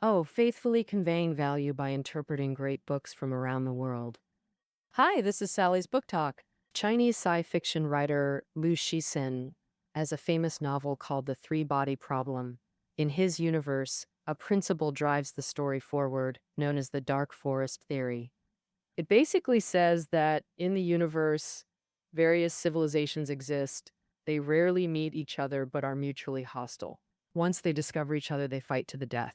Oh, faithfully conveying value by interpreting great books from around the world. Hi, this is Sally's Book Talk. Chinese sci fiction writer Liu Cixin has a famous novel called The Three Body Problem. In his universe, a principle drives the story forward, known as the Dark Forest Theory. It basically says that in the universe, various civilizations exist. They rarely meet each other but are mutually hostile. Once they discover each other, they fight to the death.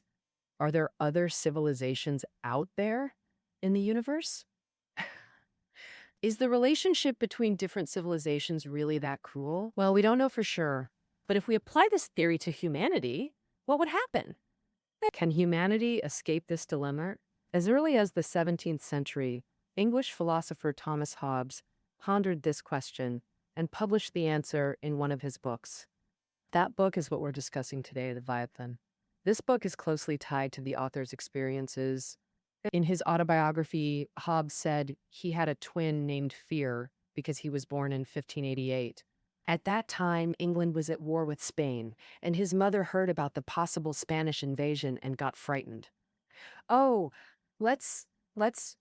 Are there other civilizations out there in the universe? Is the relationship between different civilizations really that cruel? Well, we don't know for sure. But if we apply this theory to humanity, what would happen? Can humanity escape this dilemma? As early as the 17th century, English philosopher Thomas Hobbes pondered this question and published the answer in one of his books. That book is what we're discussing today, Leviathan. This book is closely tied to the author's experiences. In his autobiography, Hobbes said he had a twin named Fear because he was born in 1588. At that time, England was at war with Spain, and his mother heard about the possible Spanish invasion and got frightened. Oh, let's,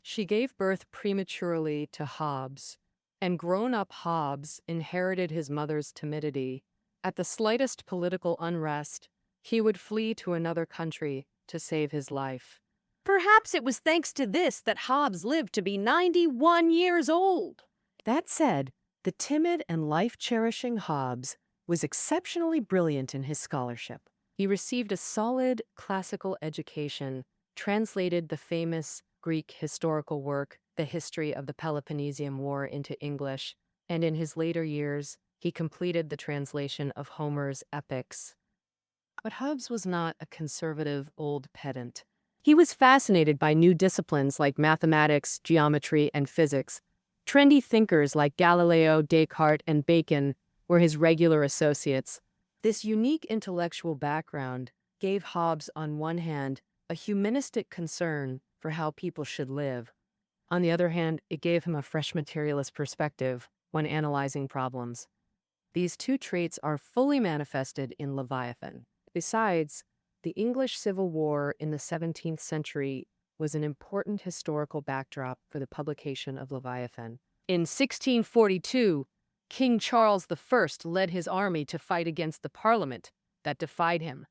she gave birth prematurely to Hobbes, and grown-up Hobbes inherited his mother's timidity. At the slightest political unrest, he would flee to another country to save his life. Perhaps it was thanks to this that Hobbes lived to be 91 years old. That said, the timid and life-cherishing Hobbes was exceptionally brilliant in his scholarship. He received a solid classical education, translated the famous Greek historical work, The History of the Peloponnesian War, into English, and in his later years, he completed the translation of Homer's epics. But Hobbes was not a conservative old pedant. He was fascinated by new disciplines like mathematics, geometry, and physics. Trendy thinkers like Galileo, Descartes, and Bacon were his regular associates. This unique intellectual background gave Hobbes, on one hand, a humanistic concern for how people should live. On the other hand, it gave him a fresh materialist perspective when analyzing problems. These two traits are fully manifested in Leviathan. Besides, the English Civil War in the 17th century was an important historical backdrop for the publication of Leviathan. In 1642, King Charles I led his army to fight against the Parliament that defied him,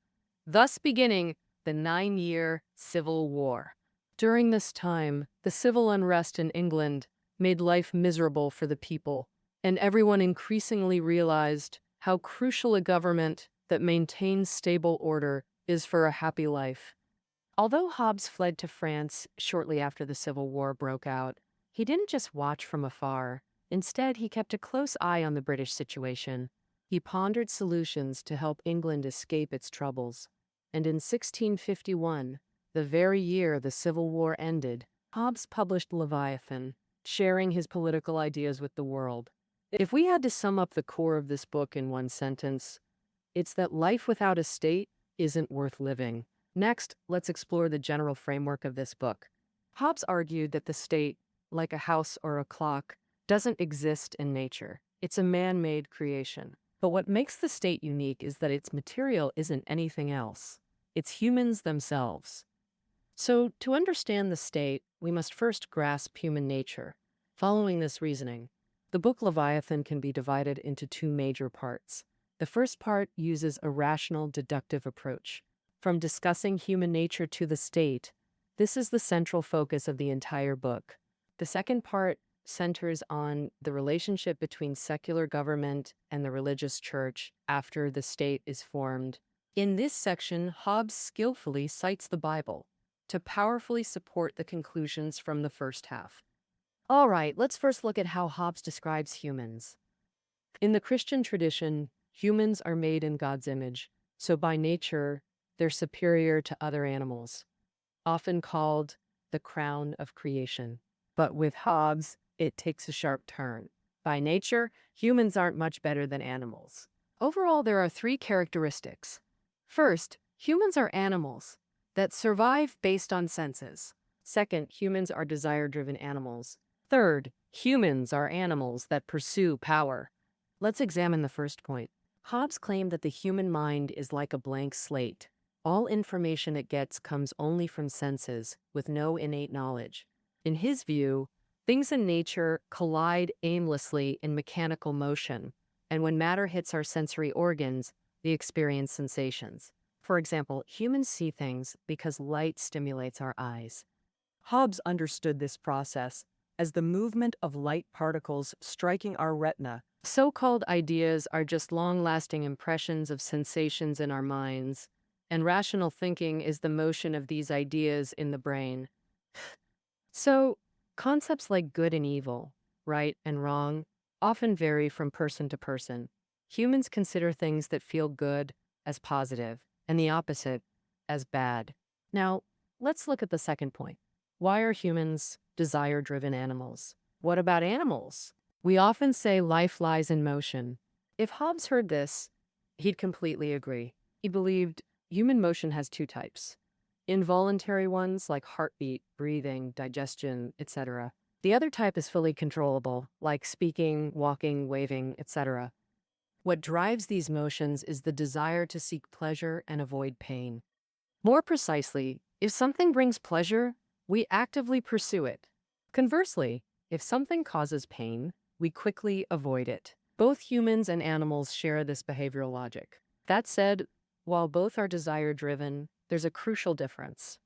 thus beginning the 9-year Civil War. During this time, the civil unrest in England made life miserable for the people, and everyone increasingly realized how crucial a government that maintains stable order is for a happy life. Although Hobbes fled to France shortly after the Civil War broke out, he didn't just watch from afar. Instead, he kept a close eye on the British situation. He pondered solutions to help England escape its troubles. And in 1651, the very year the Civil War ended, Hobbes published Leviathan, sharing his political ideas with the world. If we had to sum up the core of this book in one sentence, it's that life without a state isn't worth living. Next, let's explore the general framework of this book. Hobbes argued that the state, like a house or a clock, doesn't exist in nature. It's a man-made creation. But what makes the state unique is that its material isn't anything else. It's humans themselves. So, to understand the state, we must first grasp human nature. Following this reasoning, the book Leviathan can be divided into two major parts. The first part uses a rational deductive approach. From discussing human nature to the state, this is the central focus of the entire book. The second part centers on the relationship between secular government and the religious church after the state is formed. In this section, Hobbes skillfully cites the Bible to powerfully support the conclusions from the first half. All right, let's first look at how Hobbes describes humans. In the Christian tradition, humans are made in God's image, so by nature, they're superior to other animals, often called the crown of creation. But with Hobbes, it takes a sharp turn. By nature, humans aren't much better than animals. Overall, there are three characteristics. First, humans are animals that survive based on senses. Second, humans are desire-driven animals. Third, humans are animals that pursue power. Let's examine the first point. Hobbes claimed that the human mind is like a blank slate. All information it gets comes only from senses, with no innate knowledge. In his view, things in nature collide aimlessly in mechanical motion, and when matter hits our sensory organs, we experience sensations. For example, humans see things because light stimulates our eyes. Hobbes understood this process as the movement of light particles striking our retina. So-called ideas are just long-lasting impressions of sensations in our minds, and rational thinking is the motion of these ideas in the brain. So, concepts like good and evil, right and wrong, often vary from person to person. Humans consider things that feel good as positive, and the opposite as bad. Now, let's look at the second point. Why are humans desire-driven animals? What about animals? We often say life lies in motion. If Hobbes heard this, he'd completely agree. He believed human motion has two types: involuntary ones like heartbeat, breathing, digestion, etc. The other type is fully controllable, like speaking, walking, waving, etc. What drives these motions is the desire to seek pleasure and avoid pain. More precisely, if something brings pleasure, we actively pursue it. Conversely, if something causes pain, we quickly avoid it. Both humans and animals share this behavioral logic. That said, while both are desire-driven, there's a crucial difference.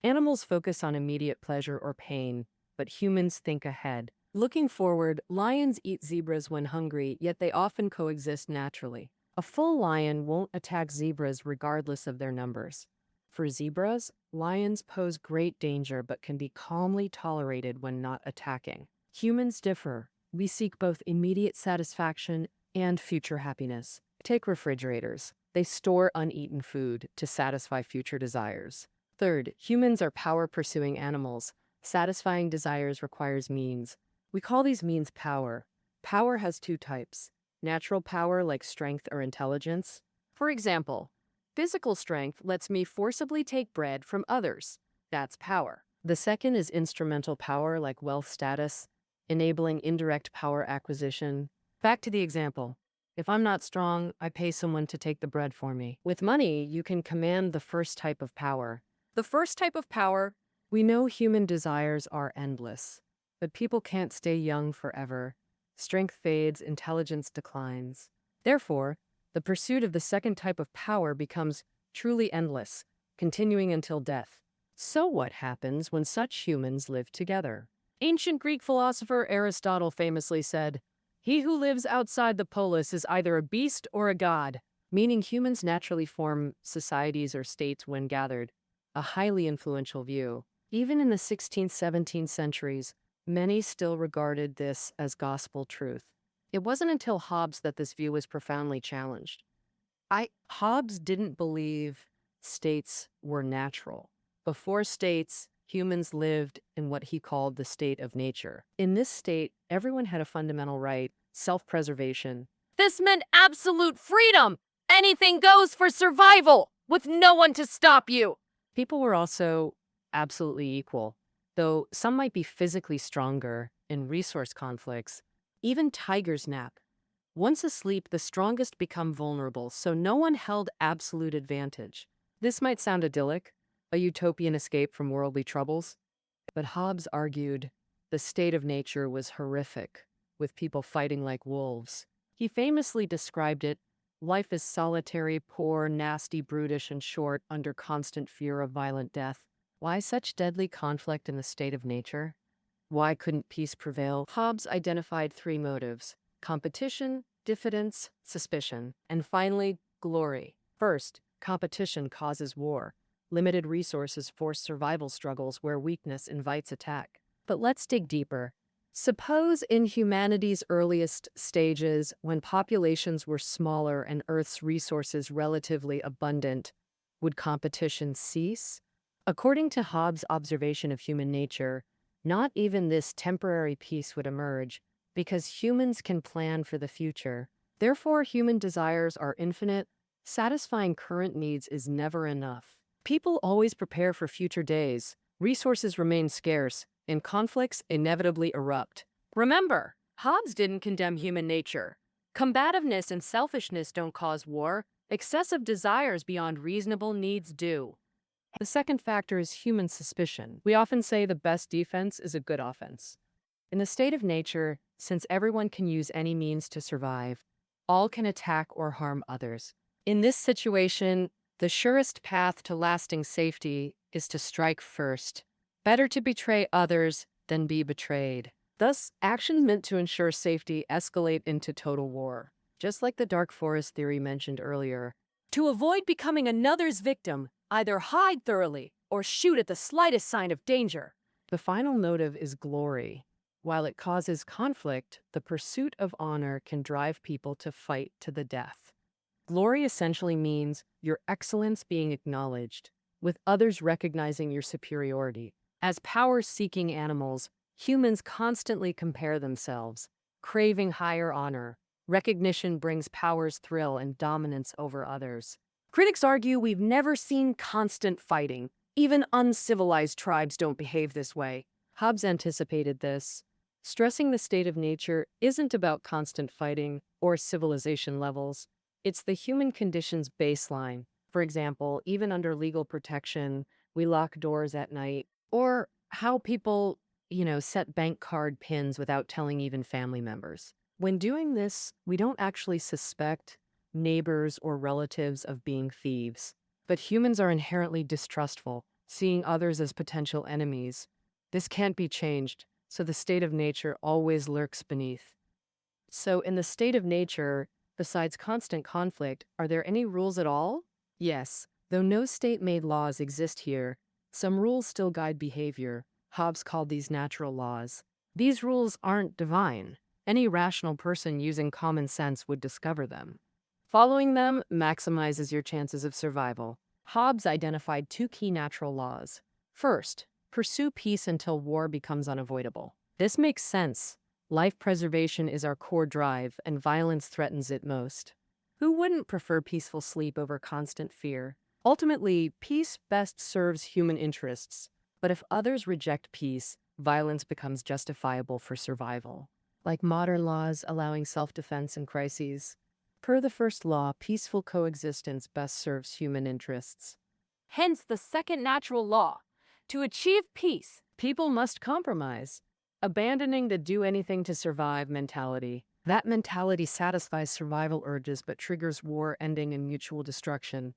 Animals focus on immediate pleasure or pain, but humans think ahead. Looking forward, lions eat zebras when hungry, yet they often coexist naturally. A full lion won't attack zebras regardless of their numbers. For zebras, lions pose great danger but can be calmly tolerated when not attacking. Humans differ. We seek both immediate satisfaction and future happiness. Take refrigerators. They store uneaten food to satisfy future desires. Third, humans are power-pursuing animals. Satisfying desires requires means. We call these means power. Power has two types: natural power like strength or intelligence. For example, physical strength lets me forcibly take bread from others. That's power. The second is instrumental power like wealth status, enabling indirect power acquisition. Back to the example. If I'm not strong, I pay someone to take the bread for me. With money, you can command the first type of power. The first type of power, we know human desires are endless, but people can't stay young forever. Strength fades, intelligence declines. Therefore, the pursuit of the second type of power becomes truly endless, continuing until death. So what happens when such humans live together? Ancient Greek philosopher Aristotle famously said, "He who lives outside the polis is either a beast or a god," meaning humans naturally form societies or states when gathered. A highly influential view. Even in the 16th, 17th centuries, many still regarded this as gospel truth. It wasn't until Hobbes that this view was profoundly challenged. Hobbes didn't believe states were natural. Before states, humans lived in what he called the state of nature. In this state, everyone had a fundamental right: self-preservation. This meant absolute freedom! Anything goes for survival, with no one to stop you! People were also absolutely equal, though some might be physically stronger in resource conflicts. Even tigers nap. Once asleep, the strongest become vulnerable, so no one held absolute advantage. This might sound idyllic, a utopian escape from worldly troubles, but Hobbes argued the state of nature was horrific, with people fighting like wolves. He famously described it: life is solitary, poor, nasty, brutish, and short, under constant fear of violent death. Why such deadly conflict in the state of nature? Why couldn't peace prevail? Hobbes identified three motives: competition, diffidence, suspicion, and finally, glory. First, competition causes war. Limited resources force survival struggles where weakness invites attack. But let's dig deeper. Suppose in humanity's earliest stages, when populations were smaller and Earth's resources relatively abundant, would competition cease? According to Hobbes' observation of human nature, not even this temporary peace would emerge, because humans can plan for the future. Therefore, human desires are infinite. Satisfying current needs is never enough. People always prepare for future days. Resources remain scarce, and conflicts inevitably erupt. Remember, Hobbes didn't condemn human nature. Combativeness and selfishness don't cause war. Excessive desires beyond reasonable needs do. The second factor is human suspicion. We often say the best defense is a good offense. In the state of nature, since everyone can use any means to survive, all can attack or harm others. In this situation, the surest path to lasting safety is to strike first. Better to betray others than be betrayed. Thus, actions meant to ensure safety escalate into total war, just like the dark forest theory mentioned earlier. To avoid becoming another's victim, either hide thoroughly or shoot at the slightest sign of danger. The final motive is glory. While it causes conflict, the pursuit of honor can drive people to fight to the death. Glory essentially means your excellence being acknowledged, with others recognizing your superiority. As power-seeking animals, humans constantly compare themselves, craving higher honor. Recognition brings power's thrill and dominance over others. Critics argue we've never seen constant fighting. Even uncivilized tribes don't behave this way. Hobbes anticipated this, stressing the state of nature isn't about constant fighting or civilization levels. It's the human condition's baseline. For example, even under legal protection, we lock doors at night. Or how people, set bank card pins without telling even family members. When doing this, we don't actually suspect neighbors or relatives of being thieves. But humans are inherently distrustful, seeing others as potential enemies. This can't be changed, so the state of nature always lurks beneath. So in the state of nature, besides constant conflict, are there any rules at all? Yes, though no state-made laws exist here, some rules still guide behavior. Hobbes called these natural laws. These rules aren't divine. Any rational person using common sense would discover them. Following them maximizes your chances of survival. Hobbes identified two key natural laws. First, pursue peace until war becomes unavoidable. This makes sense. Life preservation is our core drive, and violence threatens it most. Who wouldn't prefer peaceful sleep over constant fear? Ultimately, peace best serves human interests. But if others reject peace, violence becomes justifiable for survival. Like modern laws allowing self-defense in crises. Per the first law, peaceful coexistence best serves human interests. Hence the second natural law. To achieve peace, people must compromise, abandoning the do-anything-to-survive mentality. That mentality satisfies survival urges but triggers war, ending in mutual destruction.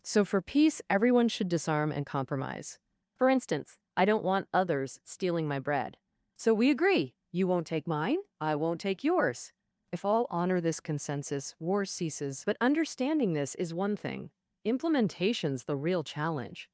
So for peace, everyone should disarm and compromise. For instance, I don't want others stealing my bread. So we agree. You won't take mine, I won't take yours. If all honor this consensus, war ceases. But understanding this is one thing. Implementation's the real challenge.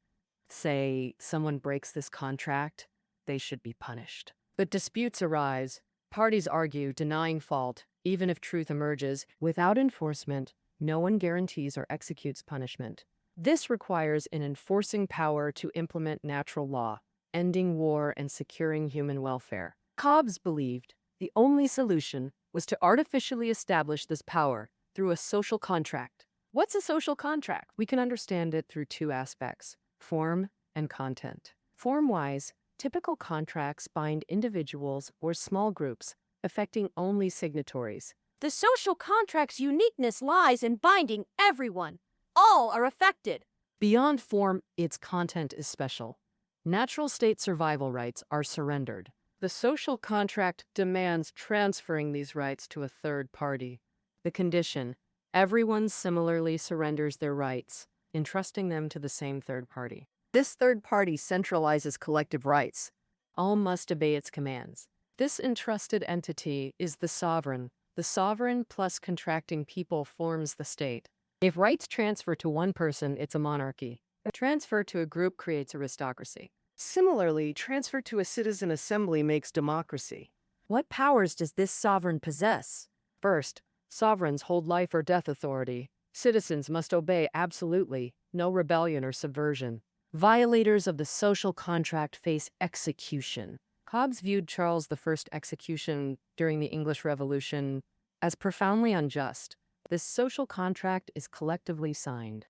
Say someone breaks this contract, they should be punished. But disputes arise. Parties argue, denying fault, even if truth emerges. Without enforcement, no one guarantees or executes punishment. This requires an enforcing power to implement natural law, ending war and securing human welfare. Hobbes believed the only solution was to artificially establish this power through a social contract. What's a social contract? We can understand it through two aspects: form and content. Form-wise, typical contracts bind individuals or small groups, affecting only signatories. The social contract's uniqueness lies in binding everyone. All are affected. Beyond form, its content is special. Natural state survival rights are surrendered. The social contract demands transferring these rights to a third party. The condition: everyone similarly surrenders their rights, entrusting them to the same third party. This third party centralizes collective rights. All must obey its commands. This entrusted entity is the sovereign. The sovereign plus contracting people forms the state. If rights transfer to one person, it's a monarchy. A transfer to a group creates aristocracy. Similarly, transfer to a citizen assembly makes democracy. What powers does this sovereign possess? First, sovereigns hold life or death authority. Citizens must obey absolutely, no rebellion or subversion. Violators of the social contract face execution. Hobbes viewed Charles I's execution during the English Revolution as profoundly unjust. This social contract is collectively signed.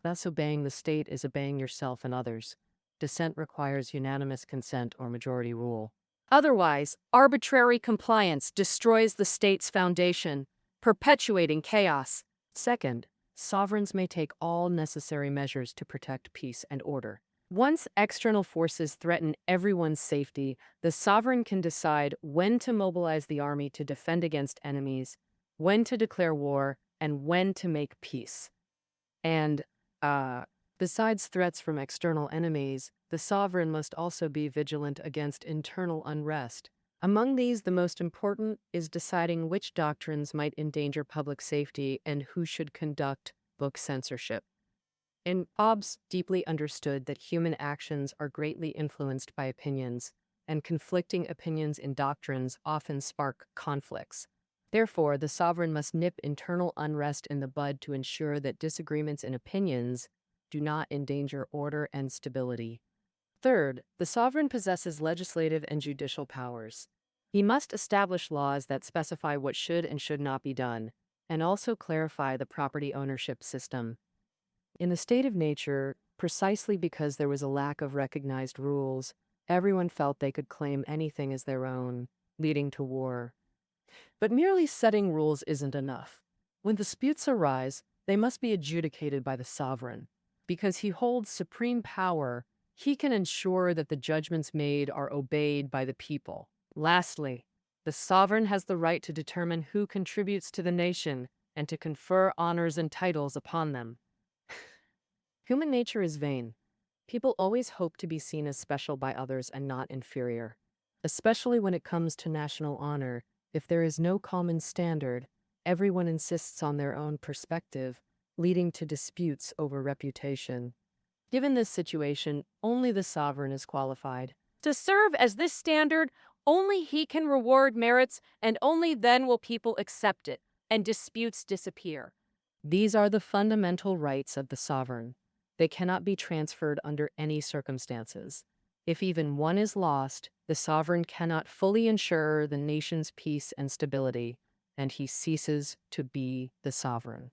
Thus, obeying the state is obeying yourself and others. Dissent requires unanimous consent or majority rule. Otherwise, arbitrary compliance destroys the state's foundation, perpetuating chaos. Second, sovereigns may take all necessary measures to protect peace and order. Once external forces threaten everyone's safety, the sovereign can decide when to mobilize the army to defend against enemies, when to declare war, and when to make peace. And, besides threats from external enemies, the sovereign must also be vigilant against internal unrest. Among these, the most important is deciding which doctrines might endanger public safety and who should conduct book censorship. And Hobbes deeply understood that human actions are greatly influenced by opinions, and conflicting opinions in doctrines often spark conflicts. Therefore, the sovereign must nip internal unrest in the bud to ensure that disagreements in opinions do not endanger order and stability. Third, the sovereign possesses legislative and judicial powers. He must establish laws that specify what should and should not be done, and also clarify the property ownership system. In the state of nature, precisely because there was a lack of recognized rules, everyone felt they could claim anything as their own, leading to war. But merely setting rules isn't enough. When disputes arise, they must be adjudicated by the sovereign. Because he holds supreme power, he can ensure that the judgments made are obeyed by the people. Lastly, the sovereign has the right to determine who contributes to the nation and to confer honors and titles upon them. Human nature is vain. People always hope to be seen as special by others and not inferior. Especially when it comes to national honor, if there is no common standard, everyone insists on their own perspective, leading to disputes over reputation. Given this situation, only the sovereign is qualified to serve as this standard. Only he can reward merits, and only then will people accept it, and disputes disappear. These are the fundamental rights of the sovereign. They cannot be transferred under any circumstances. If even one is lost, the sovereign cannot fully ensure the nation's peace and stability, and he ceases to be the sovereign.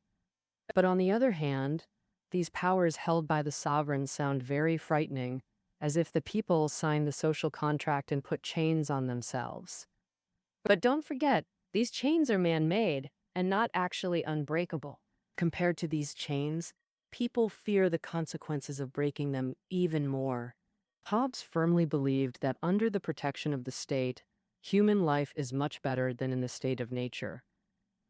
But on the other hand, these powers held by the sovereign sound very frightening, as if the people signed the social contract and put chains on themselves. But don't forget, these chains are man-made and not actually unbreakable. Compared to these chains, people fear the consequences of breaking them even more. Hobbes firmly believed that under the protection of the state, human life is much better than in the state of nature.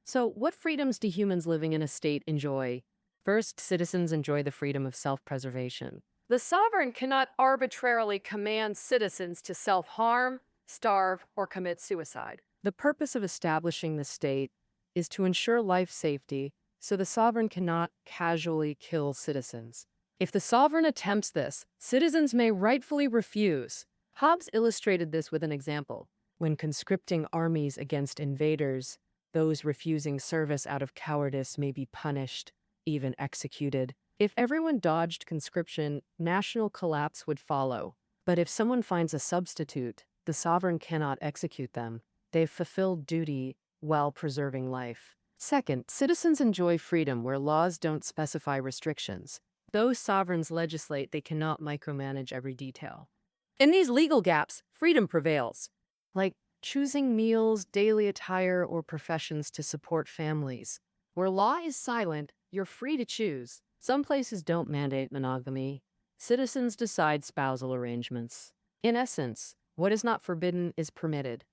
So, what freedoms do humans living in a state enjoy? First, citizens enjoy the freedom of self-preservation. The sovereign cannot arbitrarily command citizens to self-harm, starve, or commit suicide. The purpose of establishing the state is to ensure life safety, so the sovereign cannot casually kill citizens. If the sovereign attempts this, citizens may rightfully refuse. Hobbes illustrated this with an example. When conscripting armies against invaders, those refusing service out of cowardice may be punished, even executed. If everyone dodged conscription, national collapse would follow. But if someone finds a substitute, the sovereign cannot execute them. They've fulfilled duty while preserving life. Second, citizens enjoy freedom where laws don't specify restrictions. Though sovereigns legislate, they cannot micromanage every detail. In these legal gaps, freedom prevails, like choosing meals, daily attire, or professions to support families. Where law is silent, you're free to choose. Some places don't mandate monogamy. Citizens decide spousal arrangements. In essence, what is not forbidden is permitted.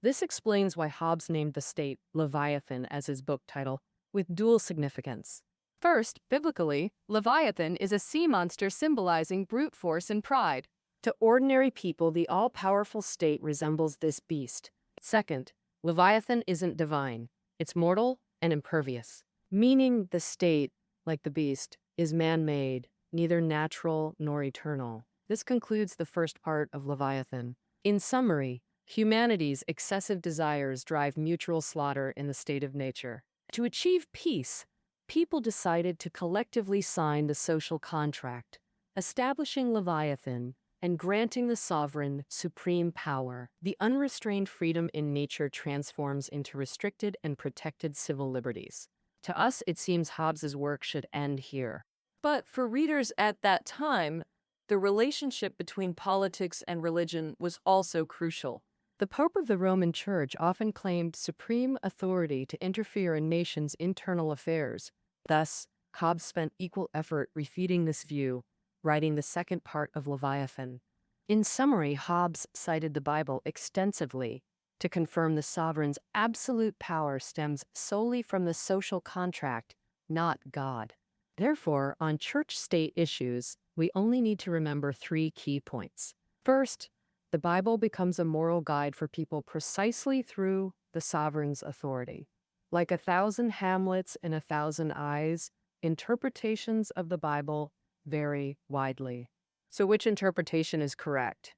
This explains why Hobbes named the state Leviathan as his book title, with dual significance. First, biblically, Leviathan is a sea monster symbolizing brute force and pride. To ordinary people, the all-powerful state resembles this beast. Second, Leviathan isn't divine. It's mortal and impervious, meaning the state, like the beast, is man-made, neither natural nor eternal. This concludes the first part of Leviathan. In summary, humanity's excessive desires drive mutual slaughter in the state of nature. To achieve peace, people decided to collectively sign the social contract, establishing Leviathan and granting the sovereign supreme power. The unrestrained freedom in nature transforms into restricted and protected civil liberties. To us, it seems Hobbes's work should end here. But for readers at that time, the relationship between politics and religion was also crucial. The Pope of the Roman Church often claimed supreme authority to interfere in nations' internal affairs. Thus, Hobbes spent equal effort refuting this view, writing the second part of Leviathan. In summary, Hobbes cited the Bible extensively to confirm the sovereign's absolute power stems solely from the social contract, not God. Therefore, on church-state issues, we only need to remember three key points. First, the Bible becomes a moral guide for people precisely through the sovereign's authority. Like 1,000 Hamlets and 1,000 eyes, interpretations of the Bible vary widely. So which interpretation is correct?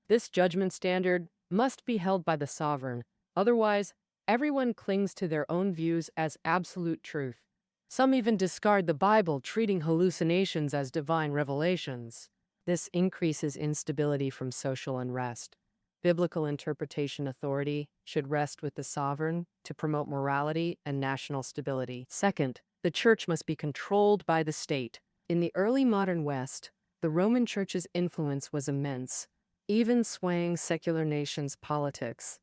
This judgment standard must be held by the sovereign. Otherwise, everyone clings to their own views as absolute truth. Some even discard the Bible, treating hallucinations as divine revelations. This increases instability from social unrest. Biblical interpretation authority should rest with the sovereign to promote morality and national stability. Second, the church must be controlled by the state. In the early modern West, the Roman Church's influence was immense, even swaying secular nations' politics.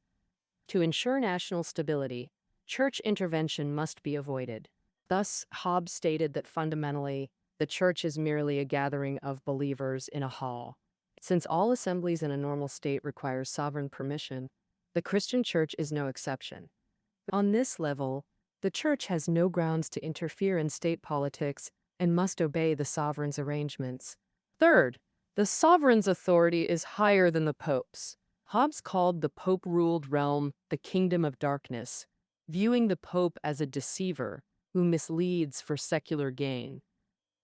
To ensure national stability, church intervention must be avoided. Thus, Hobbes stated that fundamentally, the church is merely a gathering of believers in a hall. Since all assemblies in a normal state require sovereign permission, the Christian church is no exception. On this level, the church has no grounds to interfere in state politics and must obey the sovereign's arrangements. Third, the sovereign's authority is higher than the pope's. Hobbes called the pope-ruled realm the kingdom of darkness, viewing the pope as a deceiver who misleads for secular gain.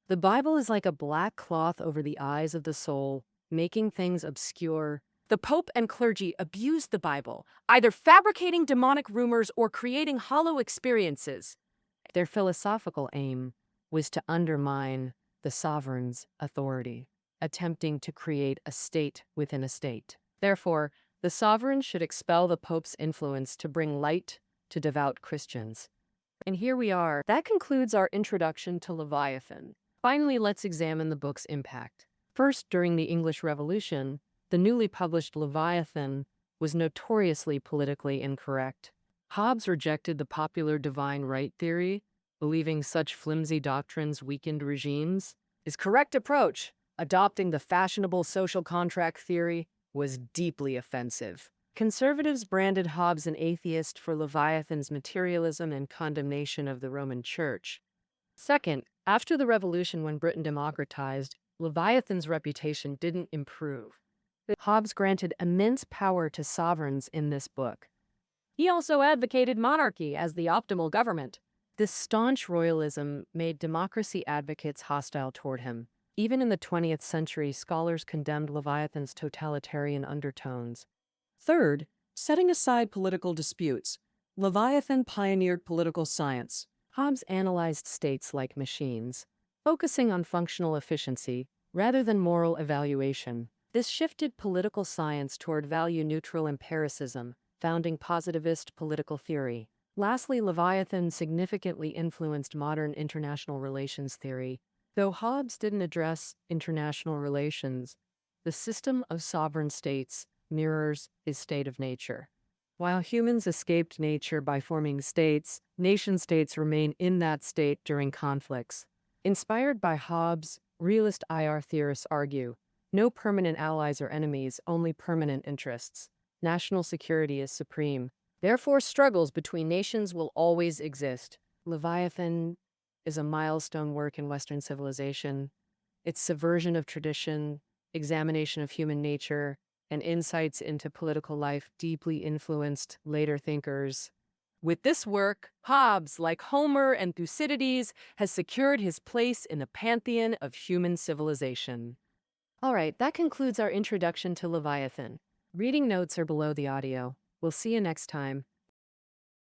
The Bible is like a black cloth over the eyes of the soul, making things obscure. The Pope and clergy abused the Bible, either fabricating demonic rumors or creating hollow experiences. Their philosophical aim was to undermine the sovereign's authority, attempting to create a state within a state. Therefore, the sovereign should expel the Pope's influence to bring light to devout Christians. And here we are. That concludes our introduction to Leviathan. Finally, let's examine the book's impact. First, during the English Revolution, the newly published Leviathan was notoriously politically incorrect. Hobbes rejected the popular divine right theory, believing such flimsy doctrines weakened regimes. His correct approach, adopting the fashionable social contract theory, was deeply offensive. Conservatives branded Hobbes an atheist for Leviathan's materialism and condemnation of the Roman Church. Second, after the Revolution, when Britain democratized, Leviathan's reputation didn't improve. Hobbes granted immense power to sovereigns in this book. He also advocated monarchy as the optimal government. This staunch royalism made democracy advocates hostile toward him. Even in the 20th century, scholars condemned Leviathan's totalitarian undertones. Third, setting aside political disputes, Leviathan pioneered political science. Hobbes analyzed states like machines, focusing on functional efficiency rather than moral evaluation. This shifted political science toward value-neutral empiricism, founding positivist political theory. Lastly, Leviathan significantly influenced modern international relations theory. Though Hobbes didn't address international relations, the system of sovereign states mirrors his state of nature. While humans escaped nature by forming states, nation-states remain in that state during conflicts. Inspired by Hobbes, realist IR theorists argue, no permanent allies or enemies, only permanent interests. National security is supreme. Therefore, struggles between nations will always exist. Leviathan is a milestone work in Western civilization. Its subversion of tradition, examination of human nature, and insights into political life deeply influenced later thinkers. With this work, Hobbes, like Homer and Thucydides, has secured his place in the pantheon of human civilization. All right, that concludes our introduction to Leviathan. Reading notes are below the audio. We'll see you next time.